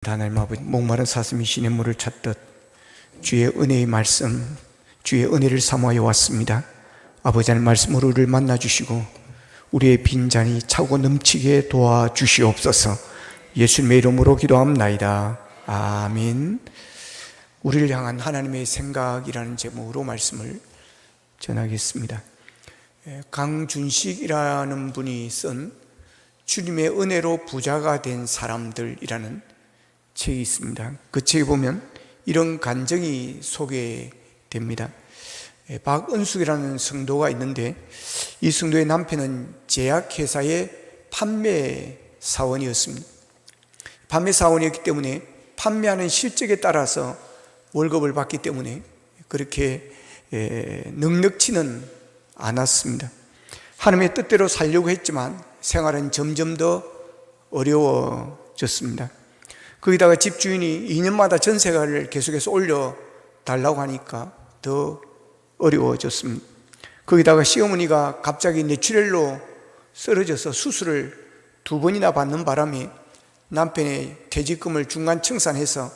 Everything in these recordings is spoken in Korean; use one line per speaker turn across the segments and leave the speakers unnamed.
하나님 아버지, 목마른 사슴이 시냇물을 찾듯 주의 은혜의 말씀, 주의 은혜를 사모하여 왔습니다. 아버지 하나님, 말씀으로 우리를 만나주시고 우리의 빈잔이 차고 넘치게 도와주시옵소서. 예수님의 이름으로 기도합나이다. 아멘. 우리를 향한 하나님의 생각이라는 제목으로 말씀을 전하겠습니다. 강준식이라는 분이 쓴 주님의 은혜로 부자가 된 사람들이라는 책이 있습니다. 그 책에 보면 이런 간증이 소개됩니다. 박은숙이라는 성도가 있는데, 이 성도의 남편은 제약회사의 판매사원이었습니다. 판매사원이었기 때문에 판매하는 실적에 따라서 월급을 받기 때문에 그렇게 넉넉지는 않았습니다. 하나님의 뜻대로 살려고 했지만 생활은 점점 더 어려워졌습니다. 거기다가 집주인이 2년마다 전세가를 계속해서 올려달라고 하니까 더 어려워졌습니다. 거기다가 시어머니가 갑자기 뇌출혈로 쓰러져서 수술을 2번이나 받는 바람에 남편의 퇴직금을 중간 청산해서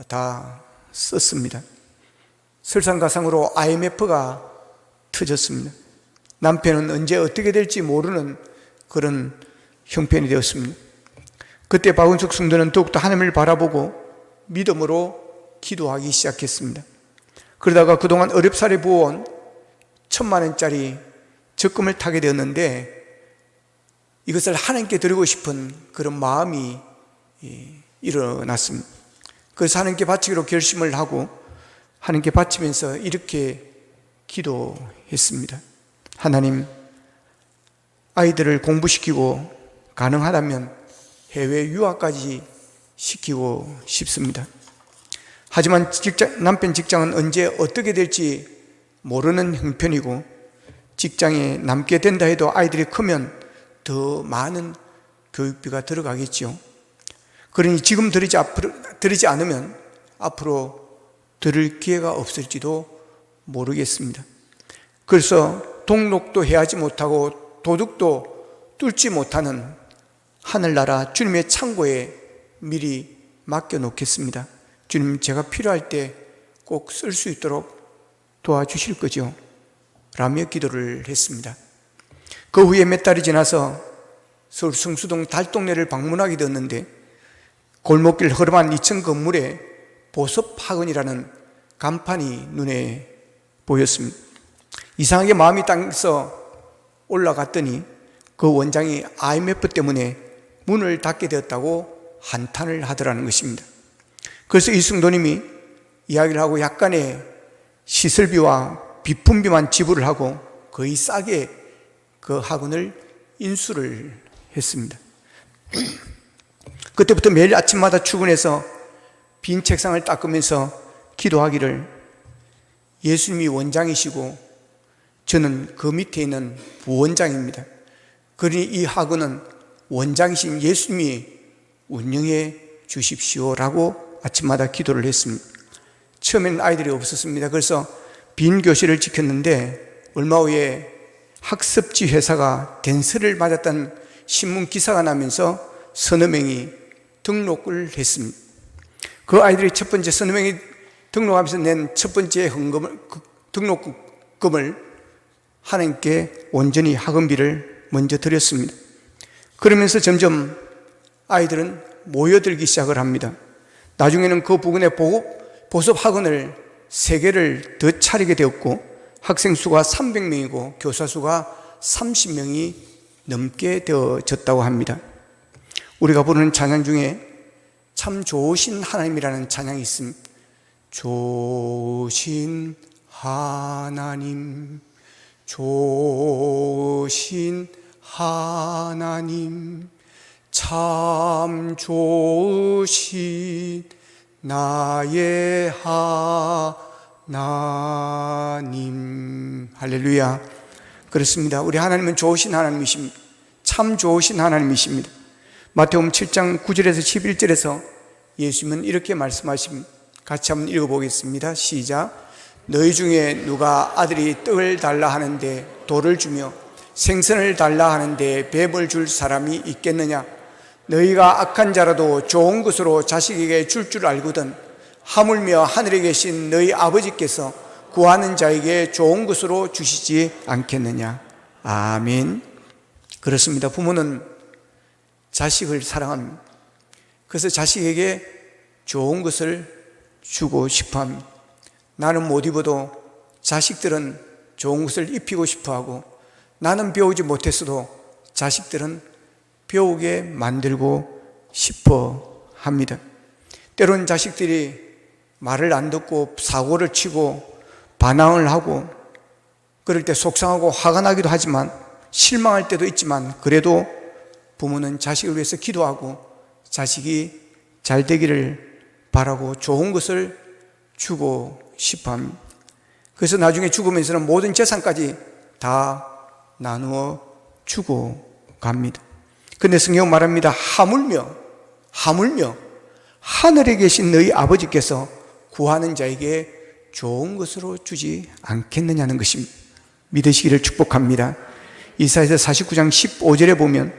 다 썼습니다. 설상가상으로 IMF가 터졌습니다. 남편은 언제 어떻게 될지 모르는 그런 형편이 되었습니다. 그때 박은숙 성도는 더욱더 하나님을 바라보고 믿음으로 기도하기 시작했습니다. 그러다가 그동안 어렵사리 부어온 1,000만 원짜리 적금을 타게 되었는데, 이것을 하나님께 드리고 싶은 그런 마음이 일어났습니다. 그래서 하나님께 바치기로 결심을 하고 하나님께 바치면서 이렇게 기도했습니다. 하나님, 아이들을 공부시키고 가능하다면 해외 유학까지 시키고 싶습니다. 하지만 남편 직장은 언제 어떻게 될지 모르는 형편이고, 직장에 남게 된다 해도 아이들이 크면 더 많은 교육비가 들어가겠죠. 그러니 지금 들이지 않으면 앞으로 들을 기회가 없을지도 모르겠습니다. 그래서 등록도 해야지 못하고 도둑도 뚫지 못하는 하늘나라 주님의 창고에 미리 맡겨놓겠습니다. 주님, 제가 필요할 때 꼭 쓸 수 있도록 도와주실 거죠? 라며 기도를 했습니다. 그 후에 몇 달이 지나서 서울 성수동 달동네를 방문하게 되었는데, 골목길 허름한 2층 건물에 보섭학원이라는 간판이 눈에 보였습니다. 이상하게 마음이 땅에서 올라갔더니 그 원장이 IMF 때문에 문을 닫게 되었다고 한탄을 하더라는 것입니다. 그래서 이 성도님이 이야기를 하고 약간의 시설비와 비품비만 지불을 하고 거의 싸게 그 학원을 인수를 했습니다. 그때부터 매일 아침마다 출근해서 빈 책상을 닦으면서 기도하기를, 예수님이 원장이시고 저는 그 밑에 있는 부원장입니다. 그러니 이 학원은 원장이신 예수님이 운영해 주십시오라고 아침마다 기도를 했습니다. 처음에는 아이들이 없었습니다. 그래서 빈 교실을 지켰는데, 얼마 후에 학습지 회사가 댄스를 맞았다는 신문 기사가 나면서 서너 명이 등록을 했습니다. 그 아이들이 첫 번째 서너 명이 등록하면서 낸 첫 번째 등록금을 하나님께 온전히 학원비를 먼저 드렸습니다. 그러면서 점점 아이들은 모여들기 시작을 합니다. 나중에는 그 부근에 보섭학원을 3개를 더 차리게 되었고, 학생 수가 300명이고 교사 수가 30명이 넘게 되어졌다고 합니다. 우리가 부르는 찬양 중에 참 좋으신 하나님이라는 찬양이 있습니다. 좋으신 하나님, 좋으신 하나님, 참 좋으신 나의 하나님. 할렐루야. 그렇습니다. 우리 하나님은 좋으신 하나님이십니다. 참 좋으신 하나님이십니다. 마태복음 7장 9절에서 11절에서 예수님은 이렇게 말씀하십니다. 같이 한번 읽어보겠습니다. 시작. 너희 중에 누가 아들이 떡을 달라 하는데 돌을 주며 생선을 달라 하는데 뱀을 줄 사람이 있겠느냐? 너희가 악한 자라도 좋은 것으로 자식에게 줄 줄 알거든 하물며 하늘에 계신 너희 아버지께서 구하는 자에게 좋은 것으로 주시지 않겠느냐. 아멘. 그렇습니다. 부모는 자식을 사랑합니다. 그래서 자식에게 좋은 것을 주고 싶어합니다. 나는 못 입어도 자식들은 좋은 것을 입히고 싶어하고, 나는 배우지 못했어도 자식들은 배우게 만들고 싶어 합니다. 때로는 자식들이 말을 안 듣고 사고를 치고 반항을 하고 그럴 때 속상하고 화가 나기도 하지만, 실망할 때도 있지만, 그래도 부모는 자식을 위해서 기도하고 자식이 잘 되기를 바라고 좋은 것을 주고 싶어 합니다. 그래서 나중에 죽으면서는 모든 재산까지 다 나누어 주고 갑니다. 근데 성경은 말합니다. 하물며 하늘에 계신 너희 아버지께서 구하는 자에게 좋은 것으로 주지 않겠느냐는 것입니다. 믿으시기를 축복합니다. 이사야서 49장 15절에 보면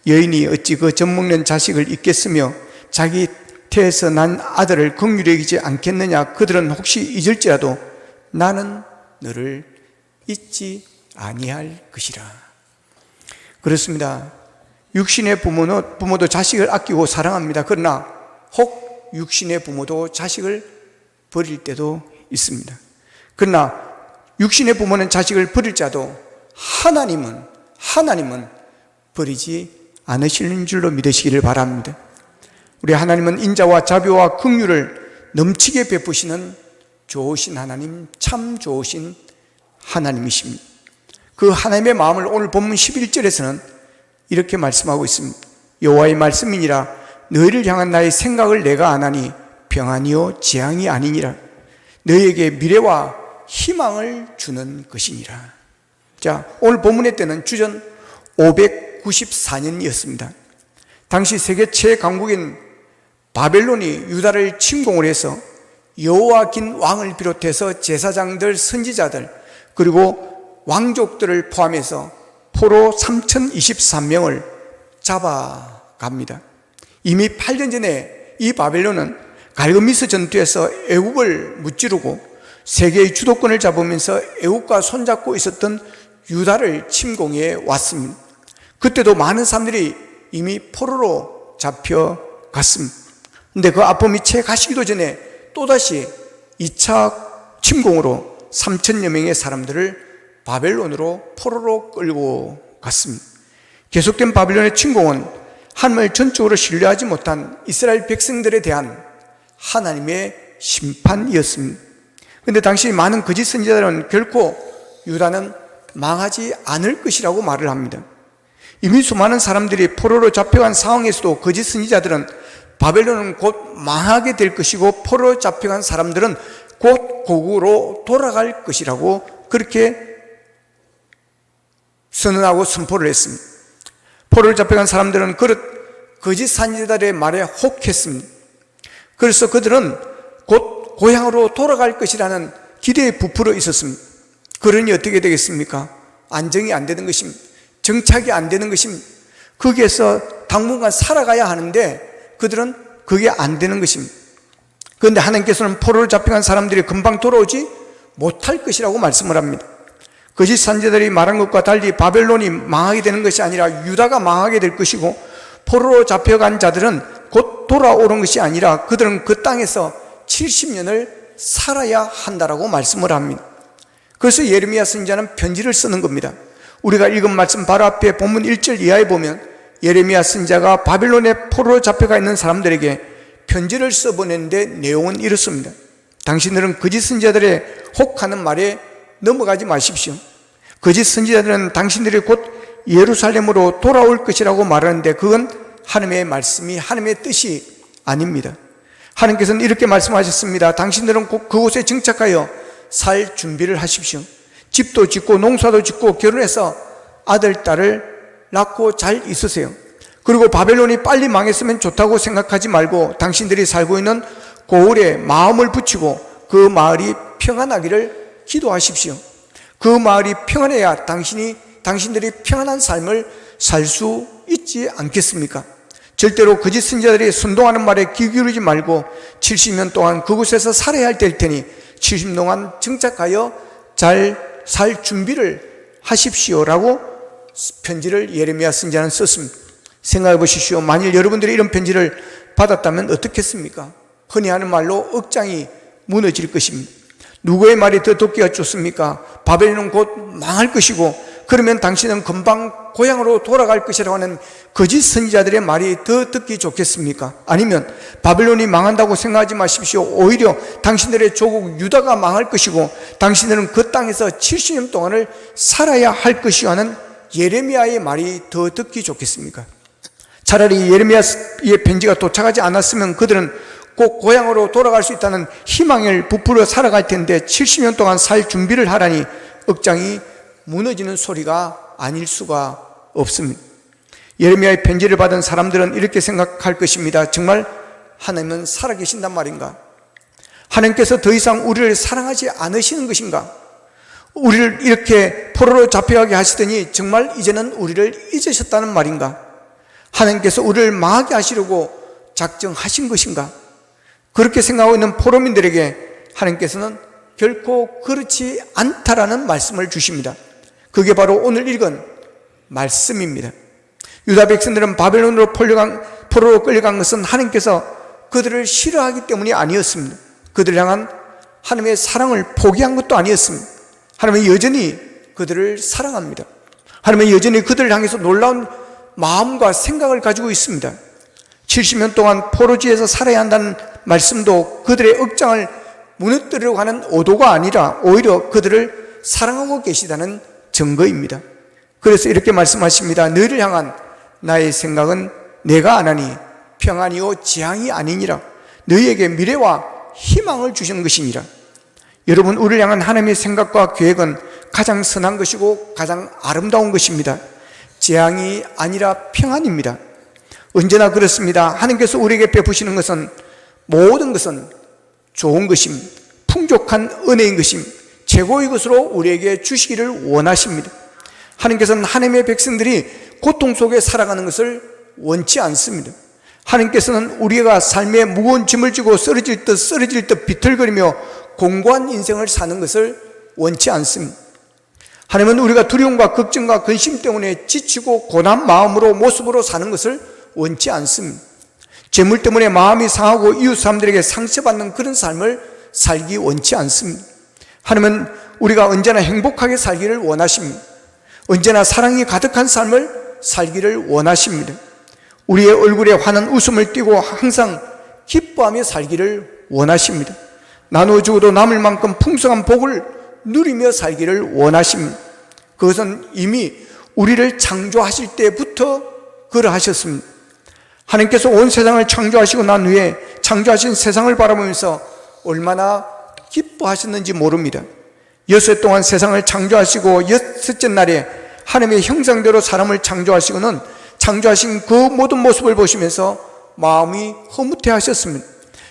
여인이 어찌 그 젖먹는 자식을 잊겠으며 자기 태에서 난 아들을 긍휼히 여기지 않겠느냐. 그들은 혹시 잊을지라도 나는 너를 잊지 아니할 것이라. 그렇습니다. 육신의 부모도 자식을 아끼고 사랑합니다. 그러나 혹 육신의 부모도 자식을 버릴 때도 있습니다. 그러나 육신의 부모는 자식을 버릴지라도 하나님은 버리지 않으시는 줄로 믿으시기를 바랍니다. 우리 하나님은 인자와 자비와 긍휼을 넘치게 베푸시는 좋으신 하나님, 참 좋으신 하나님이십니다. 그 하나님의 마음을 오늘 본문 11절에서는 이렇게 말씀하고 있습니다. 여호와의 말씀이니라 너희를 향한 나의 생각을 내가 아나니 평안이요 재앙이 아니니라. 너희에게 미래와 희망을 주는 것이니라. 자, 오늘 본문의 때는 주전 594년이었습니다. 당시 세계 최강국인 바벨론이 유다를 침공을 해서 여호야긴 왕을 비롯해서 제사장들, 선지자들, 그리고 왕족들을 포함해서 포로 3023명을 잡아갑니다. 이미 8년 전에 이 바벨론은 갈그미스 전투에서 애국을 무찌르고 세계의 주도권을 잡으면서 애국과 손잡고 있었던 유다를 침공해 왔습니다. 그때도 많은 사람들이 이미 포로로 잡혀갔습니다. 그런데 그 아픔이 채 가시기도 전에 또다시 2차 침공으로 3천여 명의 사람들을 바벨론으로 포로로 끌고 갔습니다. 계속된 바벨론의 침공은 하나님을 전적으로 신뢰하지 못한 이스라엘 백성들에 대한 하나님의 심판이었습니다. 그런데 당시 많은 거짓 선지자들은 결코 유다는 망하지 않을 것이라고 말을 합니다. 이미 수많은 사람들이 포로로 잡혀간 상황에서도 거짓 선지자들은 바벨론은 곧 망하게 될 것이고 포로로 잡혀간 사람들은 곧 고국으로 돌아갈 것이라고 그렇게 선언하고 선포를 했습니다. 포로로 잡혀간 사람들은 거짓 선지자들의 말에 혹했습니다. 그래서 그들은 곧 고향으로 돌아갈 것이라는 기대에 부풀어 있었습니다. 그러니 어떻게 되겠습니까? 안정이 안 되는 것입니다. 정착이 안 되는 것입니다. 거기에서 당분간 살아가야 하는데 그들은 그게 안 되는 것입니다. 그런데 하나님께서는 포로로 잡혀간 사람들이 금방 돌아오지 못할 것이라고 말씀을 합니다. 거짓 선지자들이 말한 것과 달리 바벨론이 망하게 되는 것이 아니라 유다가 망하게 될 것이고, 포로로 잡혀간 자들은 곧 돌아오는 것이 아니라 그들은 그 땅에서 70년을 살아야 한다라고 말씀을 합니다. 그래서 예레미야 선지자는 편지를 쓰는 겁니다. 우리가 읽은 말씀 바로 앞에 본문 1절 이하에 보면 예레미야 선지자가 바벨론에 포로로 잡혀가 있는 사람들에게 편지를 써보냈는데 내용은 이렇습니다. 당신들은 거짓 선지자들의 혹하는 말에 넘어가지 마십시오. 거짓 선지자들은 당신들이 곧 예루살렘으로 돌아올 것이라고 말하는데 그건 하나님의 말씀이, 하나님의 뜻이 아닙니다. 하나님께서는 이렇게 말씀하셨습니다. 당신들은 꼭 그곳에 정착하여 살 준비를 하십시오. 집도 짓고 농사도 짓고 결혼해서 아들, 딸을 낳고 잘 있으세요. 그리고 바벨론이 빨리 망했으면 좋다고 생각하지 말고 당신들이 살고 있는 고을에 마음을 붙이고 그 마을이 평안하기를 기도하십시오. 그 마을이 평안해야 당신들이 평안한 삶을 살 수 있지 않겠습니까? 절대로 거짓 선지자들이 선동하는 말에 귀 기울이지 말고 70년 동안 그곳에서 살아야 할 때일 테니 70년 동안 정착하여 잘 살 준비를 하십시오라고 편지를 예레미야 선지자는 썼습니다. 생각해 보십시오. 만일 여러분들이 이런 편지를 받았다면 어떻겠습니까? 흔히 하는 말로 억장이 무너질 것입니다. 누구의 말이 더 듣기가 좋습니까? 바벨론은 곧 망할 것이고 그러면 당신은 금방 고향으로 돌아갈 것이라고 하는 거짓 선지자들의 말이 더 듣기 좋겠습니까? 아니면 바벨론이 망한다고 생각하지 마십시오. 오히려 당신들의 조국 유다가 망할 것이고 당신들은 그 땅에서 70년 동안을 살아야 할 것이라고 하는 예레미야의 말이 더 듣기 좋겠습니까? 차라리 예레미야의 편지가 도착하지 않았으면 그들은 꼭 고향으로 돌아갈 수 있다는 희망을 부풀어 살아갈 텐데 70년 동안 살 준비를 하라니 억장이 무너지는 소리가 아닐 수가 없습니다. 예레미야의 편지를 받은 사람들은 이렇게 생각할 것입니다. 정말 하나님은 살아계신단 말인가? 하나님께서 더 이상 우리를 사랑하지 않으시는 것인가? 우리를 이렇게 포로로 잡혀가게 하시더니 정말 이제는 우리를 잊으셨다는 말인가? 하나님께서 우리를 망하게 하시려고 작정하신 것인가? 그렇게 생각하고 있는 포로민들에게 하나님께서는 결코 그렇지 않다라는 말씀을 주십니다. 그게 바로 오늘 읽은 말씀입니다. 유다 백성들은 바벨론으로 포로로 끌려간 것은 하나님께서 그들을 싫어하기 때문이 아니었습니다. 그들을 향한 하나님의 사랑을 포기한 것도 아니었습니다. 하나님은 여전히 그들을 사랑합니다. 하나님은 여전히 그들을 향해서 놀라운 마음과 생각을 가지고 있습니다. 70년 동안 포로지에서 살아야 한다는 말씀도 그들의 억장을 무너뜨리려고 하는 오도가 아니라 오히려 그들을 사랑하고 계시다는 증거입니다. 그래서 이렇게 말씀하십니다. 너희를 향한 나의 생각은 내가 안 하니 평안이요 재앙이 아니니라. 너희에게 미래와 희망을 주시는 것이니라. 여러분, 우리를 향한 하나님의 생각과 계획은 가장 선한 것이고 가장 아름다운 것입니다. 재앙이 아니라 평안입니다. 언제나 그렇습니다. 하나님께서 우리에게 베푸시는 것은 모든 것은 좋은 것임, 풍족한 은혜인 것임, 최고의 것으로 우리에게 주시기를 원하십니다. 하나님께서는 하나님의 백성들이 고통 속에 살아가는 것을 원치 않습니다. 하나님께서는 우리가 삶에 무거운 짐을 지고 쓰러질 듯 비틀거리며 공고한 인생을 사는 것을 원치 않습니다. 하나님은 우리가 두려움과 걱정과 근심 때문에 지치고 고난 마음으로 모습으로 사는 것을 원치 않습니다. 재물 때문에 마음이 상하고 이웃 사람들에게 상처받는 그런 삶을 살기 원치 않습니다. 하나님은 우리가 언제나 행복하게 살기를 원하십니다. 언제나 사랑이 가득한 삶을 살기를 원하십니다. 우리의 얼굴에 환한 웃음을 띠고 항상 기뻐하며 살기를 원하십니다. 나누어주고도 남을 만큼 풍성한 복을 누리며 살기를 원하십니다. 그것은 이미 우리를 창조하실 때부터 그러하셨습니다. 하나님께서 온 세상을 창조하시고 난 후에 창조하신 세상을 바라보면서 얼마나 기뻐하셨는지 모릅니다. 6해 동안 세상을 창조하시고 6째 날에 하나님의 형상대로 사람을 창조하시고는 창조하신 그 모든 모습을 보시면서 마음이 흐뭇해 하셨습니다.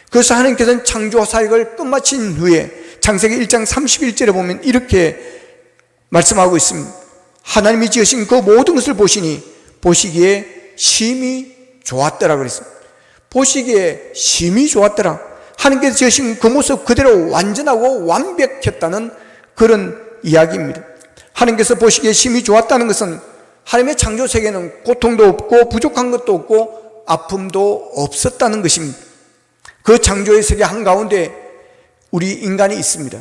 그래서 하나님께서는 창조 사역을 끝마친 후에 창세기 1장 31절에 보면 이렇게 말씀하고 있습니다. 하나님이 지으신 그 모든 것을 보시니 보시기에 심히 좋았더라 그랬습니다. 보시기에 심히 좋았더라. 하나님께서 지으신 그 모습 그대로 완전하고 완벽했다는 그런 이야기입니다. 하나님께서 보시기에 심히 좋았다는 것은 하나님의 창조 세계는 고통도 없고 부족한 것도 없고 아픔도 없었다는 것입니다. 그 창조의 세계 한가운데 우리 인간이 있습니다.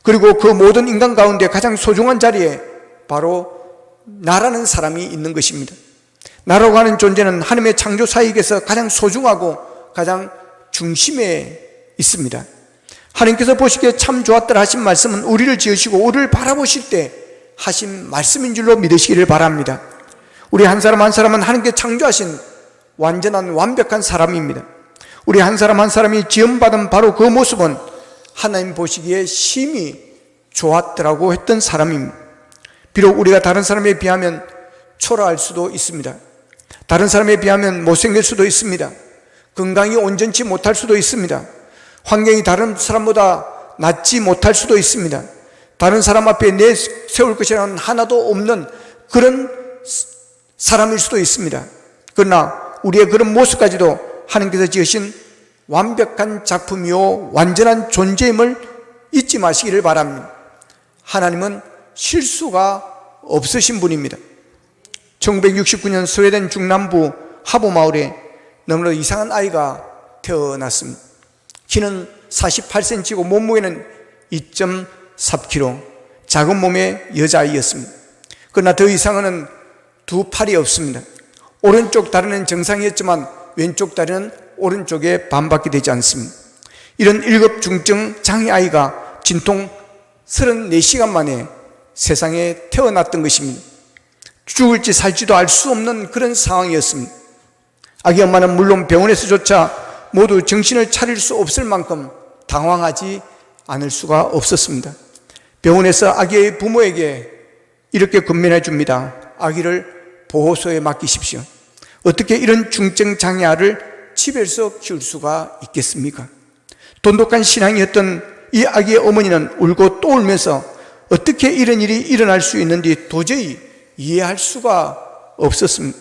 그리고 그 모든 인간 가운데 가장 소중한 자리에 바로 나라는 사람이 있는 것입니다. 나라고 하는 존재는 하나님의 창조 사역에서 가장 소중하고 가장 중심에 있습니다. 하나님께서 보시기에 참 좋았더라 하신 말씀은 우리를 지으시고 우리를 바라보실 때 하신 말씀인 줄로 믿으시기를 바랍니다. 우리 한 사람 한 사람은 하나님께 창조하신 완전한 완벽한 사람입니다. 우리 한 사람 한 사람이 지음받은 바로 그 모습은 하나님 보시기에 심히 좋았더라고 했던 사람입니다. 비록 우리가 다른 사람에 비하면 초라할 수도 있습니다. 다른 사람에 비하면 못생길 수도 있습니다. 건강이 온전치 못할 수도 있습니다. 환경이 다른 사람보다 낫지 못할 수도 있습니다. 다른 사람 앞에 내세울 것이라는 하나도 없는 그런 사람일 수도 있습니다. 그러나 우리의 그런 모습까지도 하나님께서 지으신 완벽한 작품이요 완전한 존재임을 잊지 마시기를 바랍니다. 하나님은 실수가 없으신 분입니다. 1969년 스웨덴 중남부 하보마을에 너무나 이상한 아이가 태어났습니다. 키는 48cm고 몸무게는 2.3kg, 작은 몸의 여자아이였습니다. 그러나 더 이상은 두 팔이 없습니다. 오른쪽 다리는 정상이었지만 왼쪽 다리는 오른쪽에 반밖에 되지 않습니다. 이런 1급 장애 아이가 진통 34시간 만에 세상에 태어났던 것입니다. 죽을지 살지도 알 수 없는 그런 상황이었습니다. 아기 엄마는 물론 병원에서조차 모두 정신을 차릴 수 없을 만큼 당황하지 않을 수가 없었습니다. 병원에서 아기의 부모에게 이렇게 권면해 줍니다. 아기를 보호소에 맡기십시오. 어떻게 이런 중증 장애아를 집에서 키울 수가 있겠습니까? 돈독한 신앙이었던 이 아기의 어머니는 울고 또 울면서 어떻게 이런 일이 일어날 수 있는지 도저히 이해할 수가 없었습니다.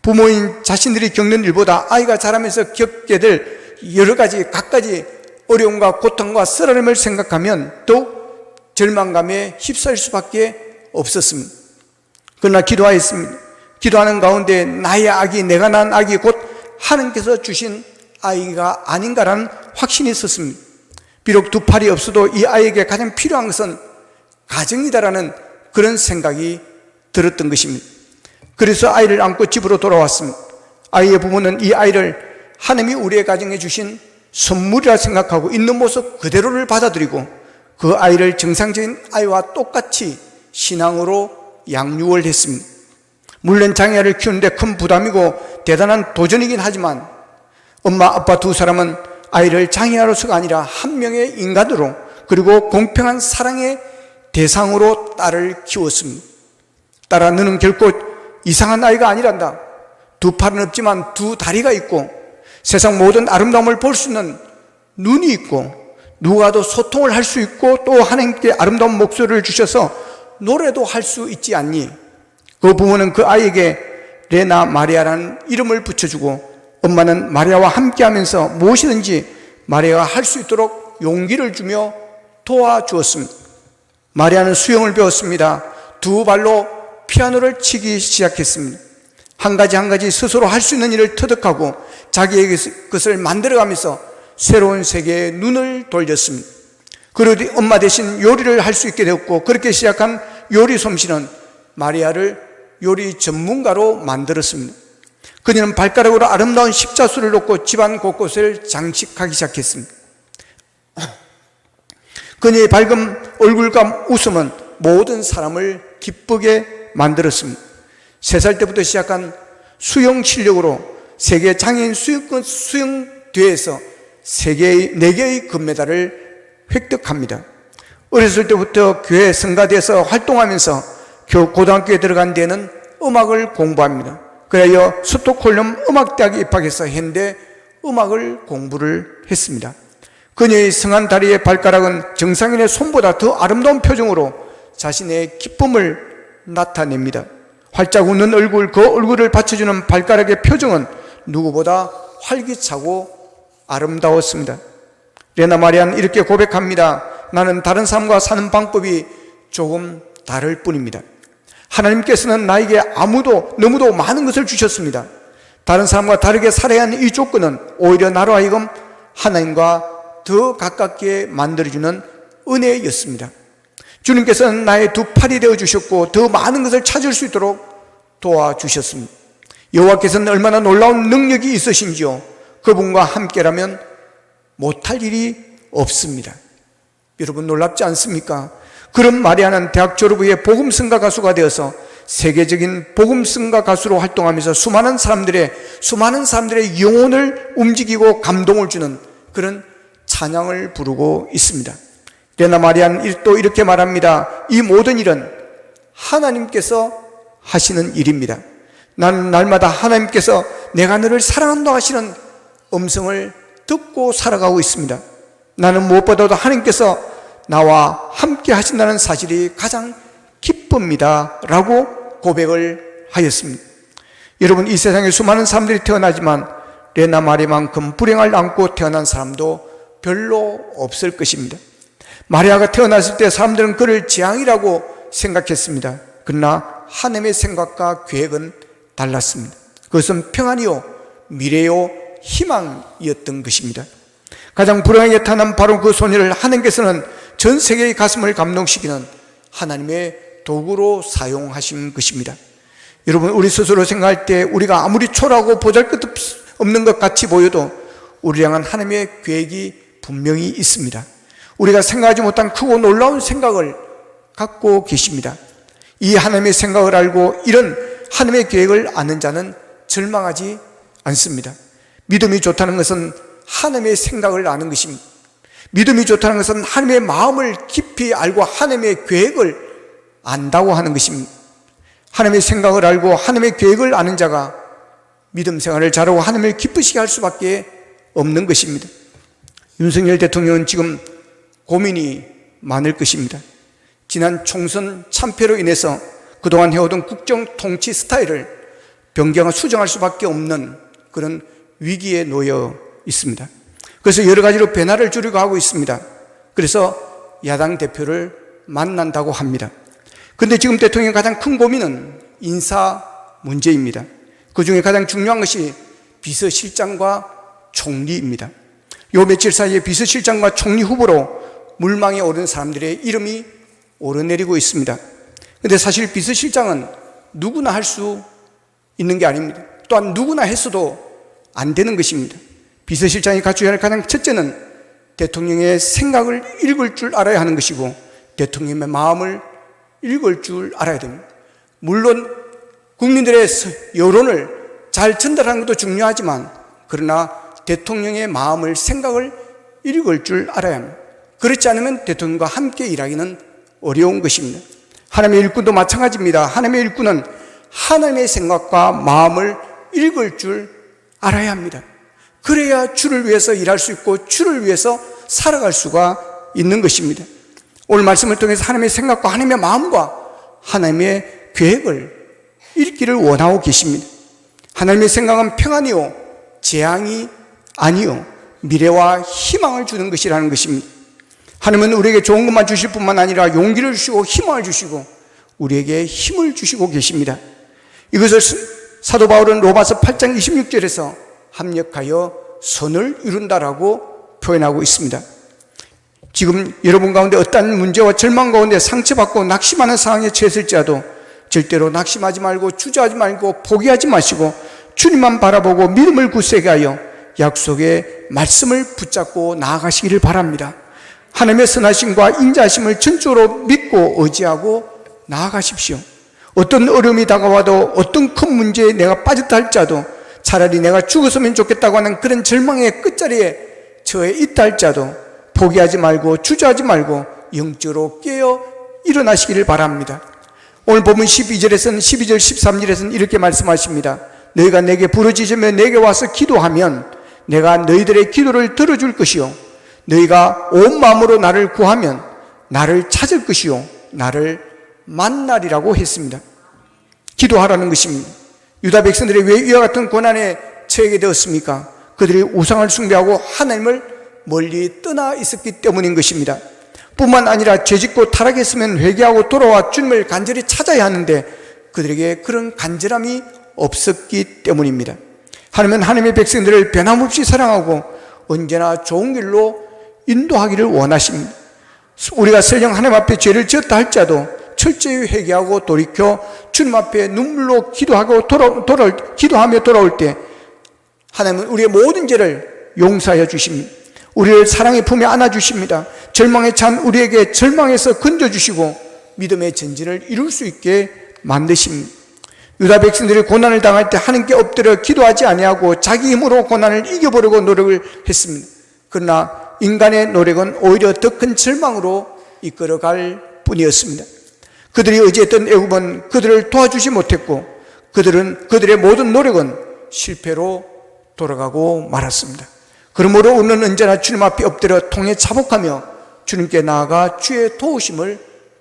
부모인 자신들이 겪는 일보다 아이가 자라면서 겪게 될 여러 가지 갖가지 어려움과 고통과 쓰라림을 생각하면 더욱 절망감에 휩싸일 수밖에 없었습니다. 그러나 기도하였습니다. 기도하는 가운데 나의 아기, 내가 낳은 아기 곧 하나님께서 주신 아이가 아닌가라는 확신이 있었습니다. 비록 두 팔이 없어도 이 아이에게 가장 필요한 것은 가정이다라는 그런 생각이 들었던 것입니다. 그래서 아이를 안고 집으로 돌아왔습니다. 아이의 부모는 이 아이를 하나님이 우리의 가정에 주신 선물이라 생각하고 있는 모습 그대로를 받아들이고 그 아이를 정상적인 아이와 똑같이 신앙으로 양육을 했습니다. 물론 장애아를 키우는데 큰 부담이고 대단한 도전이긴 하지만 엄마 아빠 두 사람은 아이를 장애아로서가 아니라 한 명의 인간으로 그리고 공평한 사랑의 대상으로 딸을 키웠습니다. 딸아, 너는 결코 이상한 아이가 아니란다. 두 팔은 없지만 두 다리가 있고 세상 모든 아름다움을 볼 수 있는 눈이 있고 누구와도 소통을 할 수 있고 또 하나님께 아름다운 목소리를 주셔서 노래도 할 수 있지 않니? 그 부모는 그 아이에게 레나 마리아라는 이름을 붙여주고 엄마는 마리아와 함께하면서 무엇이든지 마리아가 할 수 있도록 용기를 주며 도와주었습니다. 마리아는 수영을 배웠습니다. 두 발로 피아노를 치기 시작했습니다. 한 가지 스스로 할 수 있는 일을 터득하고 자기의 것을 만들어가면서 새로운 세계에 눈을 돌렸습니다. 그러니 엄마 대신 요리를 할 수 있게 되었고 그렇게 시작한 요리 솜씨는 마리아를 요리 전문가로 만들었습니다. 그녀는 발가락으로 아름다운 십자수를 놓고 집안 곳곳을 장식하기 시작했습니다. 그녀의 밝은 얼굴과 웃음은 모든 사람을 기쁘게 만들었습니다. 3살 때부터 시작한 수영 실력으로 세계 장애인 수영대회에서 4개의 금메달을 획득합니다. 어렸을 때부터 교회 성가대에서 활동하면서 고등학교에 들어간 데는 음악을 공부합니다. 그래야 스톡홀름 음악대학에 입학해서 현대 음악을 공부를 했습니다. 그녀의 성한 다리의 발가락은 정상인의 손보다 더 아름다운 표정으로 자신의 기쁨을 나타냅니다. 활짝 웃는 얼굴, 그 얼굴을 받쳐주는 발가락의 표정은 누구보다 활기차고 아름다웠습니다. 레나 마리아는 이렇게 고백합니다. 나는 다른 사람과 사는 방법이 조금 다를 뿐입니다. 하나님께서는 나에게 너무도 많은 것을 주셨습니다. 다른 사람과 다르게 살아야 하는 이 조건은 오히려 나로 하여금 하나님과 더 가깝게 만들어주는 은혜였습니다. 주님께서는 나의 두 팔이 되어주셨고 더 많은 것을 찾을 수 있도록 도와주셨습니다. 여호와께서는 얼마나 놀라운 능력이 있으신지요. 그분과 함께라면 못할 일이 없습니다. 여러분 놀랍지 않습니까? 그런 마리아는 대학 졸업 후에 복음성가 가수가 되어서 세계적인 복음성가 가수로 활동하면서 수많은 사람들의 영혼을 움직이고 감동을 주는 그런 찬양을 부르고 있습니다. 레나 마리아는 또 이렇게 말합니다. 이 모든 일은 하나님께서 하시는 일입니다. 나는 날마다 하나님께서 내가 너를 사랑한다 하시는 음성을 듣고 살아가고 있습니다. 나는 무엇보다도 하나님께서 나와 함께 하신다는 사실이 가장 기쁩니다 라고 고백을 하였습니다. 여러분, 이 세상에 수많은 사람들이 태어나지만 레나 마리만큼 불행을 안고 태어난 사람도 별로 없을 것입니다. 마리아가 태어났을 때 사람들은 그를 재앙이라고 생각했습니다. 그러나 하나님의 생각과 계획은 달랐습니다. 그것은 평안이요, 미래요, 희망이었던 것입니다. 가장 불행하게 태어난 바로 그 소녀를 하나님께서는 전 세계의 가슴을 감동시키는 하나님의 도구로 사용하신 것입니다. 여러분, 우리 스스로 생각할 때 우리가 아무리 초라하고 보잘것없는 것 같이 보여도 우리 향한 하나님의 계획이 분명히 있습니다. 우리가 생각하지 못한 크고 놀라운 생각을 갖고 계십니다. 이 하나님의 생각을 알고 이런 하나님의 계획을 아는 자는 절망하지 않습니다. 믿음이 좋다는 것은 하나님의 생각을 아는 것입니다. 믿음이 좋다는 것은 하나님의 마음을 깊이 알고 하나님의 계획을 안다고 하는 것입니다. 하나님의 생각을 알고 하나님의 계획을 아는 자가 믿음 생활을 잘하고 하나님을 기쁘시게 할 수밖에 없는 것입니다. 윤석열 대통령은 지금 고민이 많을 것입니다. 지난 총선 참패로 인해서 그동안 해오던 국정 통치 스타일을 변경하고 수정할 수밖에 없는 그런 위기에 놓여 있습니다. 그래서 여러 가지로 변화를 주려고 하고 있습니다. 그래서 야당 대표를 만난다고 합니다. 그런데 지금 대통령의 가장 큰 고민은 인사 문제입니다. 그 중에 가장 중요한 것이 비서실장과 총리입니다. 요 며칠 사이에 비서실장과 총리 후보로 물망에 오른 사람들의 이름이 오르내리고 있습니다. 그런데 사실 비서실장은 누구나 할 수 있는 게 아닙니다. 또한 누구나 했어도 안 되는 것입니다. 비서실장이 갖춰야 할 가장 첫째는 대통령의 생각을 읽을 줄 알아야 하는 것이고 대통령의 마음을 읽을 줄 알아야 됩니다. 물론 국민들의 여론을 잘 전달하는 것도 중요하지만 그러나 대통령의 마음을, 생각을 읽을 줄 알아야 합니다. 그렇지 않으면 대통령과 함께 일하기는 어려운 것입니다. 하나님의 일꾼도 마찬가지입니다. 하나님의 일꾼은 하나님의 생각과 마음을 읽을 줄 알아야 합니다. 그래야 주를 위해서 일할 수 있고 주를 위해서 살아갈 수가 있는 것입니다. 오늘 말씀을 통해서 하나님의 생각과 하나님의 마음과 하나님의 계획을 읽기를 원하고 계십니다. 하나님의 생각은 평안이요, 재앙이 아니요, 미래와 희망을 주는 것이라는 것입니다. 하나님은 우리에게 좋은 것만 주실 뿐만 아니라 용기를 주시고 희망을 주시고 우리에게 힘을 주시고 계십니다. 이것을 사도 바울은 로마서 8장 26절에서 합력하여 선을 이룬다라고 표현하고 있습니다. 지금 여러분 가운데 어떠한 문제와 절망 가운데 상처받고 낙심하는 상황에 처했을지라도 절대로 낙심하지 말고 주저하지 말고 포기하지 마시고 주님만 바라보고 믿음을 굳세게 하여 약속의 말씀을 붙잡고 나아가시기를 바랍니다. 하나님의 선하심과 인자하심을 전적으로 믿고 의지하고 나아가십시오. 어떤 어려움이 다가와도 어떤 큰 문제에 내가 빠졌다 할지라도 차라리 내가 죽었으면 좋겠다고 하는 그런 절망의 끝자리에 처해 있다 할지라도 포기하지 말고 주저하지 말고 영적으로 깨어 일어나시기를 바랍니다. 오늘 본문 12절에서는 12절 13절에서는 이렇게 말씀하십니다. 너희가 내게 부르짖으며 내게 와서 기도하면 내가 너희들의 기도를 들어줄 것이요 너희가 온 마음으로 나를 구하면 나를 찾을 것이요 나를 만나리라고 했습니다. 기도하라는 것입니다. 유다 백성들이 왜 이와 같은 고난에 처하게 되었습니까? 그들이 우상을 숭배하고 하나님을 멀리 떠나 있었기 때문인 것입니다. 뿐만 아니라 죄짓고 타락했으면 회개하고 돌아와 주님을 간절히 찾아야 하는데 그들에게 그런 간절함이 없었기 때문입니다. 하나님은 하나님의 백성들을 변함없이 사랑하고 언제나 좋은 길로 인도하기를 원하십니다. 우리가 설령 하나님 앞에 죄를 지었다 할지라도 철저히 회개하고 돌이켜 주님 앞에 눈물로 기도하며 돌아올 때 하나님은 우리의 모든 죄를 용서하여 주십니다. 우리를 사랑의 품에 안아주십니다. 절망에 찬 우리에게 절망에서 건져주시고 믿음의 전진을 이룰 수 있게 만드십니다. 유다 백성들이 고난을 당할 때 하나님께 엎드려 기도하지 아니하고 자기 힘으로 고난을 이겨보려고 노력을 했습니다. 그러나 인간의 노력은 오히려 더 큰 절망으로 이끌어갈 뿐이었습니다. 그들이 의지했던 애굽은 그들을 도와주지 못했고 그들의 모든 노력은 실패로 돌아가고 말았습니다. 그러므로 우리는 언제나 주님 앞에 엎드려 통에 자복하며 주님께 나아가 주의 도우심을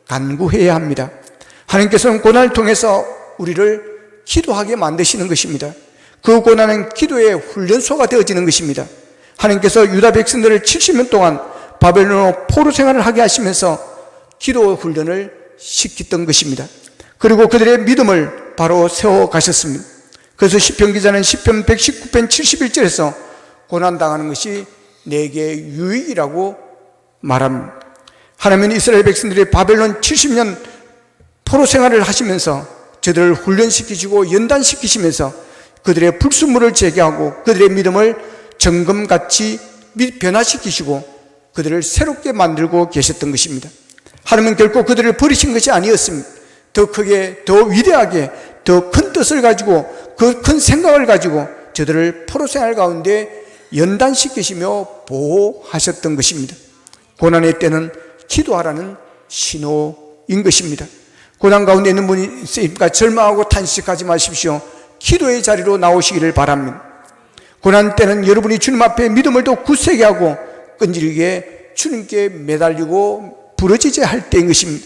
간구해야 합니다. 하나님께서는 고난을 통해서 우리를 기도하게 만드시는 것입니다. 그 고난은 기도의 훈련소가 되어지는 것입니다. 하나님께서 유다 백성들을 70년 동안 바벨론으로 포로 생활을 하게 하시면서 기도 훈련을 시켰던 것입니다. 그리고 그들의 믿음을 바로 세워 가셨습니다. 그래서 시편 기자는 시편 119편 71절에서 고난당하는 것이 내게 유익이라고 말합니다. 하나님은 이스라엘 백성들이 바벨론 70년 포로 생활을 하시면서 저들을 훈련시키시고 연단시키시면서 그들의 불순물을 제거하고 그들의 믿음을 정금같이 변화시키시고 그들을 새롭게 만들고 계셨던 것입니다. 하나님은 결코 그들을 버리신 것이 아니었습니다. 더 크게, 더 위대하게, 더 큰 뜻을 가지고 그 큰 생각을 가지고 저들을 포로 생활 가운데 연단시키시며 보호하셨던 것입니다. 고난의 때는 기도하라는 신호인 것입니다. 고난 가운데 있는 분이 있으니까 절망하고 탄식하지 마십시오. 기도의 자리로 나오시기를 바랍니다. 고난 때는 여러분이 주님 앞에 믿음을 더 굳세게 하고 끈질기게 주님께 매달리고 부러지게 할 때인 것입니다.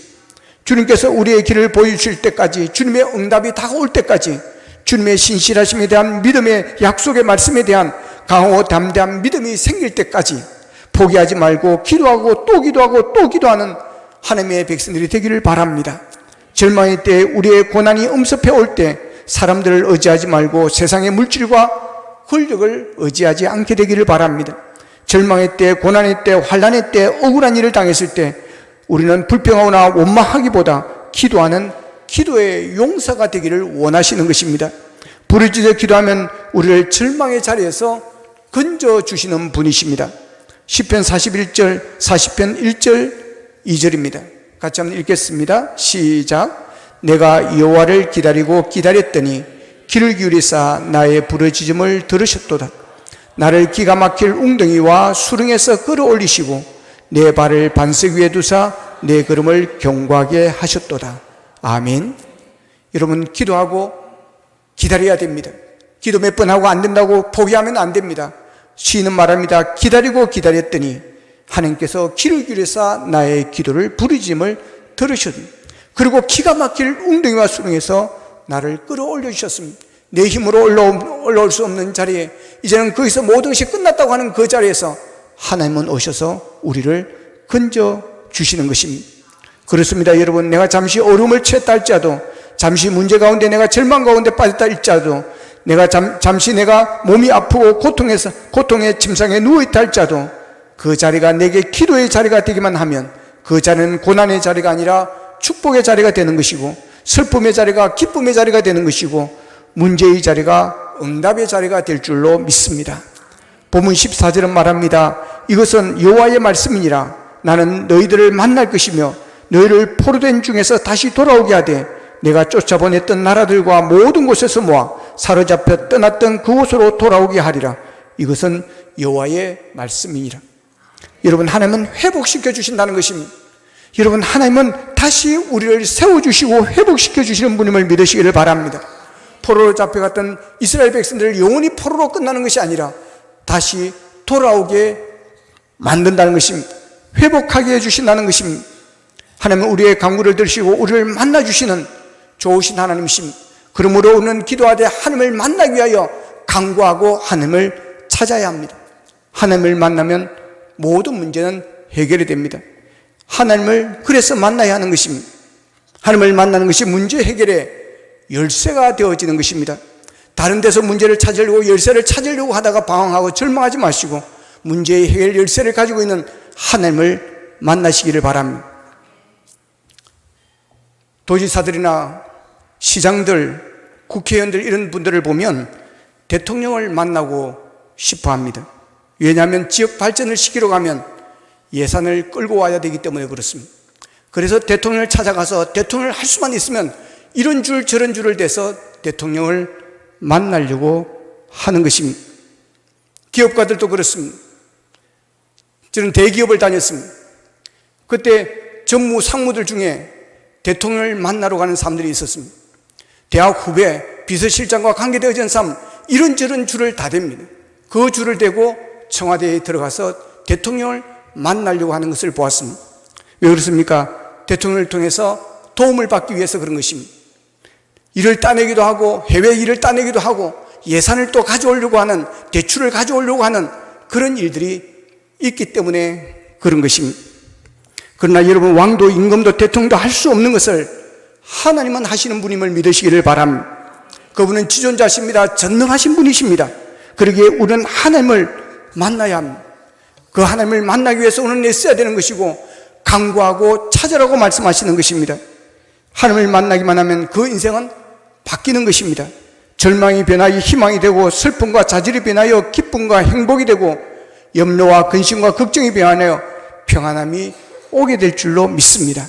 주님께서 우리의 길을 보여주실 때까지, 주님의 응답이 다가올 때까지 주님의 신실하심에 대한 믿음의 약속의 말씀에 대한 강하고 담대한 믿음이 생길 때까지 포기하지 말고 기도하고 또 기도하고 또 기도하는 하나님의 백성들이 되기를 바랍니다. 절망의 때, 우리의 고난이 엄습해 올 때 사람들을 의지하지 말고 세상의 물질과 권력을 의지하지 않게 되기를 바랍니다. 절망의 때, 고난의 때, 환난의 때, 억울한 일을 당했을 때 우리는 불평하거나 원망하기보다 기도하는 기도의 용사가 되기를 원하시는 것입니다. 부르짖어 기도하면 우리를 절망의 자리에서 건져주시는 분이십니다. 시편 41절, 40편 1절, 2절입니다. 같이 한번 읽겠습니다. 시작. 내가 여호와를 기다리고 기다렸더니 귀를 기울이사 나의 부르짖음을 들으셨도다. 나를 기가 막힐 웅덩이와 수렁에서 끌어올리시고 내 발을 반석 위에 두사 내 걸음을 견고하게 하셨도다. 아멘. 여러분, 기도하고 기다려야 됩니다. 기도 몇 번 하고 안 된다고 포기하면 안 됩니다. 시인은 말합니다. 기다리고 기다렸더니 하나님께서 귀를 기울여서 나의 기도를 부르짖음을 들으셨습니다. 그리고 기가 막힐 웅덩이와 수렁에서 나를 끌어올려 주셨습니다. 내 힘으로 올라올 수 없는 자리에, 이제는 거기서 모든 것이 끝났다고 하는 그 자리에서 하나님은 오셔서 우리를 건져 주시는 것입니다. 그렇습니다. 여러분, 내가 잠시 어려움을 처했다 할지라도, 잠시 문제 가운데 내가 절망 가운데 빠졌다 할지라도, 내가 잠시 내가 몸이 아프고 고통의 침상에 누워있다 할지라도 그 자리가 내게 기도의 자리가 되기만 하면 그 자리는 고난의 자리가 아니라 축복의 자리가 되는 것이고, 슬픔의 자리가 기쁨의 자리가 되는 것이고, 문제의 자리가 응답의 자리가 될 줄로 믿습니다. 본문 14절은 말합니다. 이것은 여호와의 말씀이니라. 나는 너희들을 만날 것이며 너희를 포로된 중에서 다시 돌아오게 하되 내가 쫓아보냈던 나라들과 모든 곳에서 모아 사로잡혀 떠났던 그곳으로 돌아오게 하리라. 이것은 여호와의 말씀이니라. 여러분, 하나님은 회복시켜 주신다는 것입니다. 여러분, 하나님은 다시 우리를 세워주시고 회복시켜 주시는 분임을 믿으시기를 바랍니다. 포로로 잡혀갔던 이스라엘 백성들을 영원히 포로로 끝나는 것이 아니라 다시 돌아오게 만든다는 것입니다. 회복하게 해주신다는 것입니다. 하나님은 우리의 간구를 들으시고 우리를 만나주시는 좋으신 하나님이십니다. 그러므로 우리는 기도하되 하나님을 만나기 위하여 간구하고 하나님을 찾아야 합니다. 하나님을 만나면 모든 문제는 해결이 됩니다. 하나님을 그래서 만나야 하는 것입니다. 하나님을 만나는 것이 문제 해결의 열쇠가 되어지는 것입니다. 다른 데서 문제를 찾으려고 열쇠를 찾으려고 하다가 방황하고 절망하지 마시고 문제의 해결 열쇠를 가지고 있는 하나님을 만나시기를 바랍니다. 도지사들이나 시장들, 국회의원들 이런 분들을 보면 대통령을 만나고 싶어 합니다. 왜냐하면 지역 발전을 시키러 가면 예산을 끌고 와야 되기 때문에 그렇습니다. 그래서 대통령을 찾아가서 대통령을 할 수만 있으면 이런 줄 저런 줄을 대서 대통령을 만나려고 하는 것입니다. 기업가들도 그렇습니다. 저는 대기업을 다녔습니다. 그때 전무 상무들 중에 대통령을 만나러 가는 사람들이 있었습니다. 대학 후배, 비서실장과 관계되어진 사람 이런저런 줄을 다 댑니다. 그 줄을 대고 청와대에 들어가서 대통령을 만나려고 하는 것을 보았습니다. 왜 그렇습니까? 대통령을 통해서 도움을 받기 위해서 그런 것입니다. 일을 따내기도 하고 해외 일을 따내기도 하고 예산을 또 가져오려고 하는, 대출을 가져오려고 하는 그런 일들이 있기 때문에 그런 것입니다. 그러나 여러분, 왕도 임금도 대통령도 할 수 없는 것을 하나님은 하시는 분임을 믿으시기를 바랍니다. 그분은 지존자십니다. 전능하신 분이십니다. 그러기에 우리는 하나님을 만나야 합니다. 그 하나님을 만나기 위해서 우리는 애써야 되는 것이고 간구하고 찾으라고 말씀하시는 것입니다. 하나님을 만나기만 하면 그 인생은 바뀌는 것입니다. 절망이 변하여 희망이 되고 슬픔과 좌절이 변하여 기쁨과 행복이 되고 염려와 근심과 걱정이 변하여 평안함이 오게 될 줄로 믿습니다.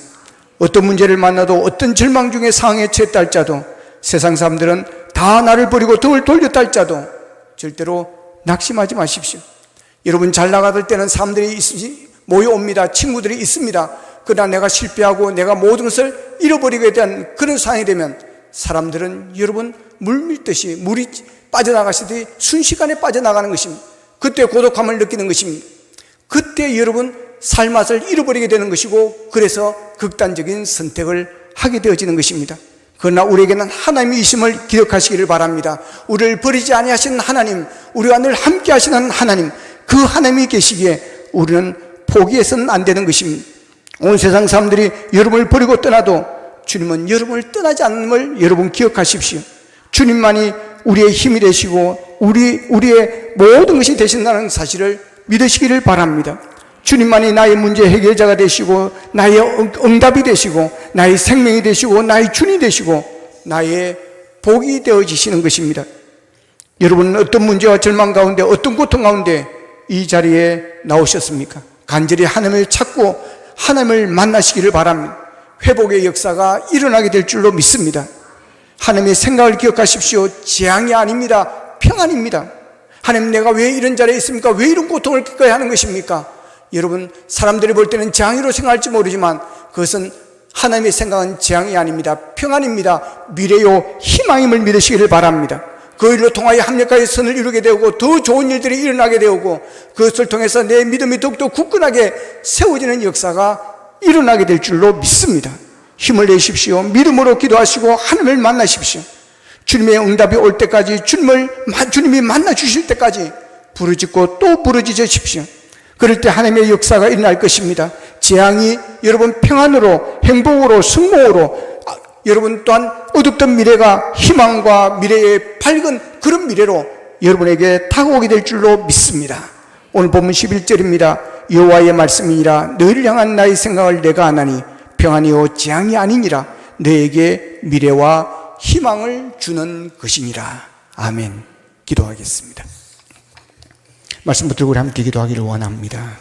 어떤 문제를 만나도 어떤 절망 중에 상황에 처했다 할지라도 세상 사람들은 다 나를 버리고 등을 돌렸다 할지라도 절대로 낙심하지 마십시오. 여러분, 잘 나가들 때는 사람들이 모여옵니다. 친구들이 있습니다. 그러나 내가 실패하고 내가 모든 것을 잃어버리게 된 그런 상황이 되면 사람들은 여러분 물 밀듯이 물이 빠져나가시듯이 순식간에 빠져나가는 것입니다. 그때 고독함을 느끼는 것입니다. 그때 여러분 삶맛을 잃어버리게 되는 것이고 그래서 극단적인 선택을 하게 되어지는 것입니다. 그러나 우리에게는 하나님이 있음을 기억하시기를 바랍니다. 우리를 버리지 아니하시는 하나님, 우리와 늘 함께 하시는 하나님, 그 하나님이 계시기에 우리는 포기해서는 안 되는 것입니다. 온 세상 사람들이 여러분을 버리고 떠나도 주님은 여러분을 떠나지 않음을 여러분 기억하십시오. 주님만이 우리의 힘이 되시고 우리의 모든 것이 되신다는 사실을 믿으시기를 바랍니다. 주님만이 나의 문제 해결자가 되시고 나의 응답이 되시고 나의 생명이 되시고 나의 주님이 되시고 나의 복이 되어지시는 것입니다. 여러분은 어떤 문제와 절망 가운데 어떤 고통 가운데 이 자리에 나오셨습니까? 간절히 하나님을 찾고 하나님을 만나시기를 바랍니다. 회복의 역사가 일어나게 될 줄로 믿습니다. 하나님의 생각을 기억하십시오. 재앙이 아닙니다. 평안입니다. 하나님, 내가 왜 이런 자리에 있습니까? 왜 이런 고통을 겪어야 하는 것입니까? 여러분, 사람들이 볼 때는 재앙으로 생각할지 모르지만 그것은 하나님의 생각은 재앙이 아닙니다. 평안입니다. 미래요 희망임을 믿으시기를 바랍니다. 그 일로 통하여 합력하여 선을 이루게 되고 더 좋은 일들이 일어나게 되고 그것을 통해서 내 믿음이 더욱더 굳건하게 세워지는 역사가 일어나게 될 줄로 믿습니다. 힘을 내십시오. 믿음으로 기도하시고 하나님을 만나십시오. 주님의 응답이 올 때까지 주님이 만나 주실 때까지 부르짖고 또 부르짖으십시오. 그럴 때 하나님의 역사가 일어날 것입니다. 재앙이 여러분 평안으로, 행복으로, 승복으로, 여러분 또한 어둡던 미래가 희망과 미래의 밝은 그런 미래로 여러분에게 다가오게 될 줄로 믿습니다. 오늘 본문 11절입니다. 여호와의 말씀이니라. 너희를 향한 나의 생각을 내가 아나니 평안이요 재앙이 아니니라. 너에게 미래와 희망을 주는 것이니라. 아멘. 기도하겠습니다. 말씀 붙들고 우리 함께 기도하기를 원합니다.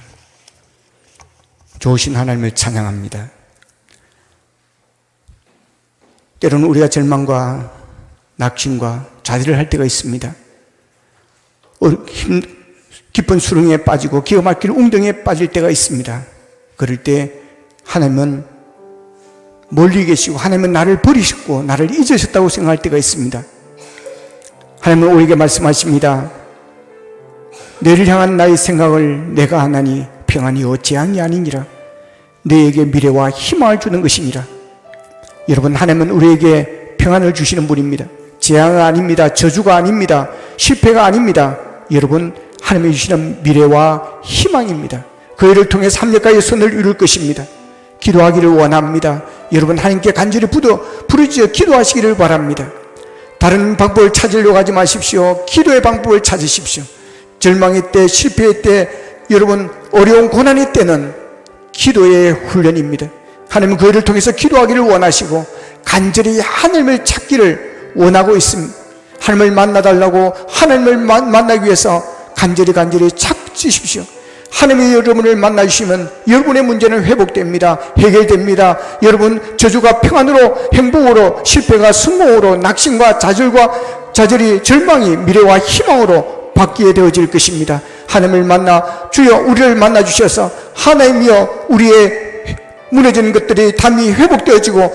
좋으신 하나님을 찬양합니다. 때로는 우리가 절망과 낙심과 좌절을 할 때가 있습니다. 깊은 수렁에 빠지고 기가 막힐 웅덩이에 빠질 때가 있습니다. 그럴 때 하나님은 멀리 계시고 하나님은 나를 버리셨고 나를 잊으셨다고 생각할 때가 있습니다. 하나님은 우리에게 말씀하십니다. 너를 향한 나의 생각을 내가 하나니 평안이요 재앙이 아니니라. 너에게 미래와 희망을 주는 것이니라. 여러분, 하나님은 우리에게 평안을 주시는 분입니다. 재앙은 아닙니다. 저주가 아닙니다. 실패가 아닙니다. 여러분, 하나님이 주시는 미래와 희망입니다. 그 일을 통해서 합력하여 선을 이룰 것입니다. 기도하기를 원합니다. 여러분, 하나님께 간절히 부르짖어 기도하시기를 바랍니다. 다른 방법을 찾으려고 하지 마십시오. 기도의 방법을 찾으십시오. 절망의 때, 실패의 때, 여러분 어려운 고난의 때는 기도의 훈련입니다. 하나님은 그 일을 통해서 기도하기를 원하시고 간절히 하나님을 찾기를 원하고 있습니다. 하나님을 만나달라고, 하나님을 만나기 위해서 간절히 찾으십시오. 하나님이 여러분을 만나주시면 여러분의 문제는 회복됩니다. 해결됩니다. 여러분, 저주가 평안으로, 행복으로, 실패가 승복으로, 낙심과 좌절이 절망이 미래와 희망으로 바뀌게 되어질 것입니다. 하나님을 만나, 주여 우리를 만나 주셔서 하나님이여 우리의 무너지는 것들이 담이 회복되어지고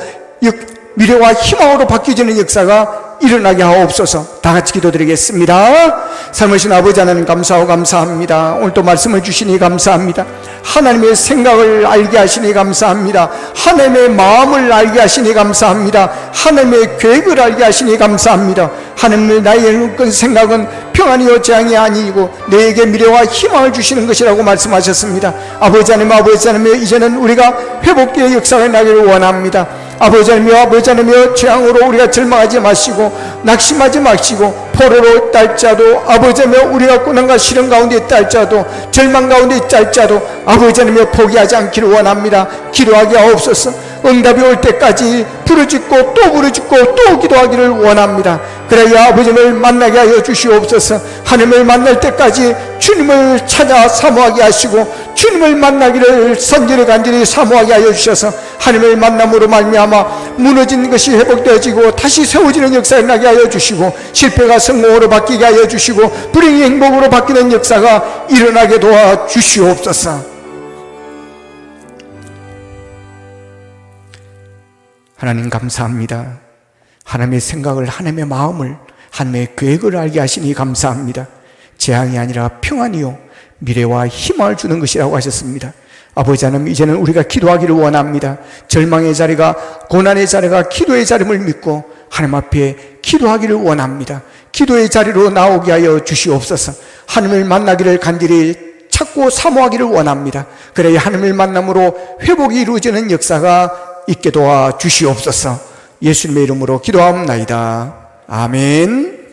미래와 희망으로 바뀌어지는 역사가 일어나게 하옵소서. 다 같이 기도드리겠습니다. 살아계신 아버지 하나님 감사하고 감사합니다. 오늘도 말씀을 주시니 감사합니다. 하나님의 생각을 알게 하시니 감사합니다. 하나님의 마음을 알게 하시니 감사합니다. 하나님의 계획을 알게 하시니 감사합니다. 하나님의 나의 그 생각은 평안이요 재앙이 아니고 내게 미래와 희망을 주시는 것이라고 말씀하셨습니다. 아버지 하나님 이제는 우리가 회복기의 역사가 나기를 원합니다. 아버지 하나님이여 재앙으로 우리가 절망하지 마시고 낙심하지 마시고 포로로 있다 할지라도 아버지 하나님이여 우리가 고난과 시련 가운데 있다 할지라도 절망 가운데 있다 할지라도 아버지 하나님이여 포기하지 않기를 원합니다. 기도하게 하옵소서. 응답이 올 때까지 부르짖고 또 부르짖고 또 기도하기를 원합니다. 그래야 아버지를 만나게 하여 주시옵소서. 하나님을 만날 때까지 주님을 찾아 사모하게 하시고 주님을 만나기를 선전히 간절히 사모하게 하여 주셔서 하나님을 만남으로 말미암아 무너진 것이 회복되어지고 다시 세워지는 역사가 나게 하여 주시고 실패가 성공으로 바뀌게 하여 주시고 불행이 행복으로 바뀌는 역사가 일어나게 도와 주시옵소서. 하나님 감사합니다. 하나님의 생각을, 하나님의 마음을, 하나님의 계획을 알게 하시니 감사합니다. 재앙이 아니라 평안이요 미래와 희망을 주는 것이라고 하셨습니다. 아버지 하나님, 이제는 우리가 기도하기를 원합니다. 절망의 자리가, 고난의 자리가 기도의 자림을 믿고 하나님 앞에 기도하기를 원합니다. 기도의 자리로 나오게 하여 주시옵소서. 하나님을 만나기를 간절히 찾고 사모하기를 원합니다. 그래야 하나님을 만남으로 회복이 이루어지는 역사가 있게 도와 주시옵소서. 예수님의 이름으로 기도하옵나이다. 아멘.